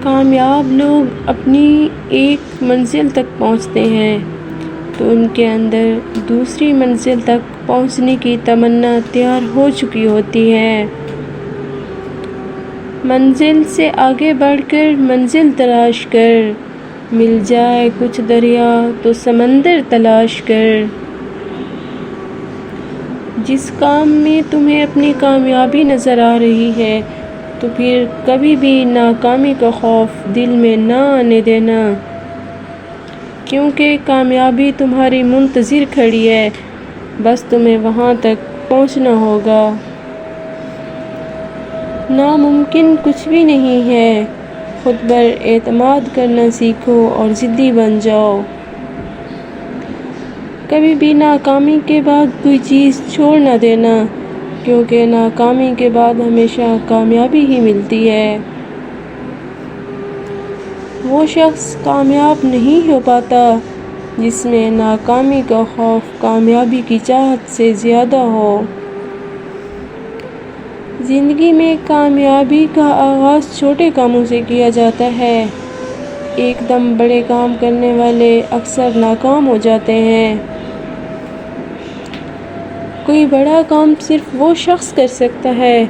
کامیاب لوگ اپنی ایک منزل تک پہنچتے ہیں تو ان کے اندر دوسری منزل تک پہنچنے کی تمنا تیار ہو چکی ہوتی ہے۔ منزل سے آگے بڑھ کر منزل تلاش کر، مل جائے کچھ دریا تو سمندر تلاش کر۔ جس کام میں تمہیں اپنی کامیابی نظر آ رہی ہے تو پھر کبھی بھی ناکامی کا خوف دل میں نہ آنے دینا، کیونکہ کامیابی تمہاری منتظر کھڑی ہے، بس تمہیں وہاں تک پہنچنا ہوگا۔ ناممکن کچھ بھی نہیں ہے، خود پر اعتماد کرنا سیکھو اور ضدی بن جاؤ۔ کبھی بھی ناکامی کے بعد کوئی چیز چھوڑ نہ دینا، کیونکہ ناکامی کے بعد ہمیشہ کامیابی ہی ملتی ہے۔ وہ شخص کامیاب نہیں ہو پاتا جس میں ناکامی کا خوف کامیابی کی چاہت سے زیادہ ہو۔ زندگی میں کامیابی کا آغاز چھوٹے کاموں سے کیا جاتا ہے۔ ایک دم بڑے کام کرنے والے اکثر ناکام ہو جاتے ہیں۔ کوئی بڑا کام صرف وہ شخص کر سکتا ہے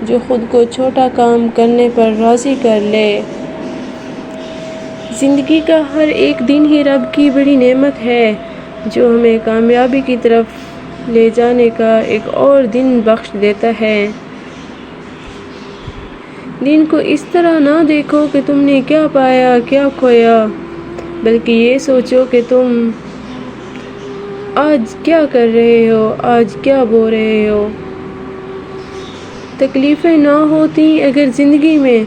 جو خود کو چھوٹا کام کرنے پر راضی کر لے۔ زندگی کا ہر ایک دن ہی رب کی بڑی نعمت ہے جو ہمیں کامیابی کی طرف لے جانے کا ایک اور دن بخش دیتا ہے۔ دن کو اس طرح نہ دیکھو کہ تم نے کیا پایا کیا کھویا، بلکہ یہ سوچو کہ تم آج کیا کر رہے ہو، آج کیا بو رہے ہو۔ تکلیفیں نہ ہوتی اگر زندگی میں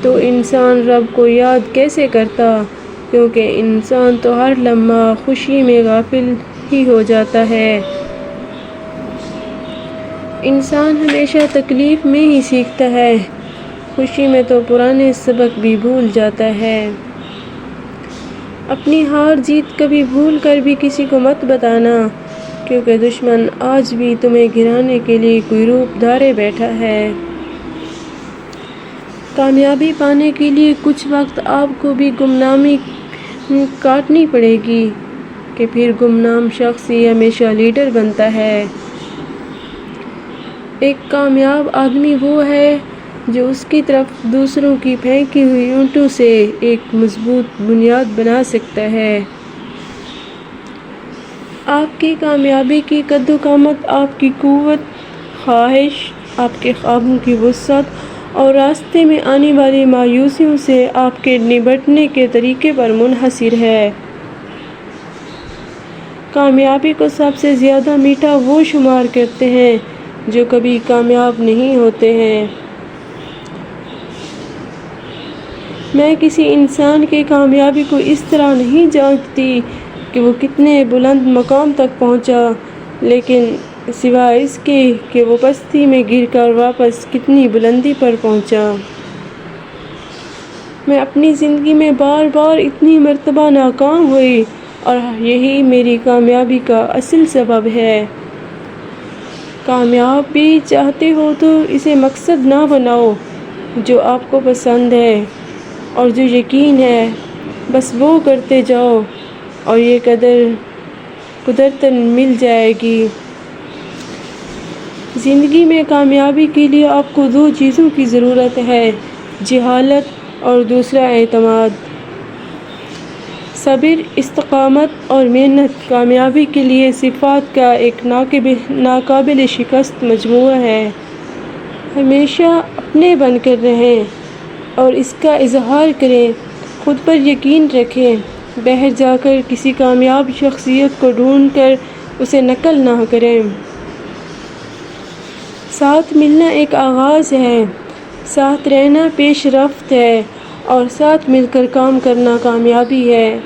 تو انسان رب کو یاد کیسے کرتا، کیونکہ انسان تو ہر لمحہ خوشی میں غافل ہی ہو جاتا ہے۔ انسان ہمیشہ تکلیف میں ہی سیکھتا ہے، خوشی میں تو پرانے سبق بھی بھول جاتا ہے۔ اپنی ہار جیت کبھی بھول کر بھی کسی کو مت بتانا، کیونکہ دشمن آج بھی تمہیں گرانے کے لیے کوئی روپ دھارے بیٹھا ہے۔ کامیابی پانے کے لیے کچھ وقت آپ کو بھی گمنامی کاٹنی پڑے گی، کہ پھر گمنام شخص ہی ہمیشہ لیڈر بنتا ہے۔ ایک کامیاب آدمی وہ ہے جو اس کی طرف دوسروں کی پھینکی ہوئی اینٹوں سے ایک مضبوط بنیاد بنا سکتا ہے۔ آپ کی کامیابی کی قدوقامت آپ کی قوت خواہش، آپ کے خوابوں کی وسعت اور راستے میں آنے والی مایوسیوں سے آپ کے نمٹنے کے طریقے پر منحصر ہے۔ کامیابی کو سب سے زیادہ میٹھا وہ شمار کرتے ہیں جو کبھی کامیاب نہیں ہوتے ہیں۔ میں کسی انسان کی کامیابی کو اس طرح نہیں جانچتی کہ وہ کتنے بلند مقام تک پہنچا، لیکن سوائے اس کے کہ وہ پستی میں گر کر واپس کتنی بلندی پر پہنچا۔ میں اپنی زندگی میں بار بار اتنی مرتبہ ناکام ہوئی اور یہی میری کامیابی کا اصل سبب ہے۔ کامیابی چاہتے ہو تو اسے مقصد نہ بناؤ، جو آپ کو پسند ہے اور جو یقین ہے، بس وہ کرتے جاؤ اور یہ قدرتاً مل جائے گی۔ زندگی میں کامیابی کے لیے آپ کو دو چیزوں کی ضرورت ہے، جہالت اور دوسرا اعتماد۔ صبر، استقامت اور محنت کامیابی کے لیے صفات کا ایک ناقابل شکست مجموعہ ہے۔ ہمیشہ اپنے بن کر رہیں اور اس کا اظہار کریں، خود پر یقین رکھیں، باہر جا کر کسی کامیاب شخصیت کو ڈھونڈ کر اسے نقل نہ کریں۔ ساتھ ملنا ایک آغاز ہے، ساتھ رہنا پیش رفت ہے اور ساتھ مل کر کام کرنا کامیابی ہے۔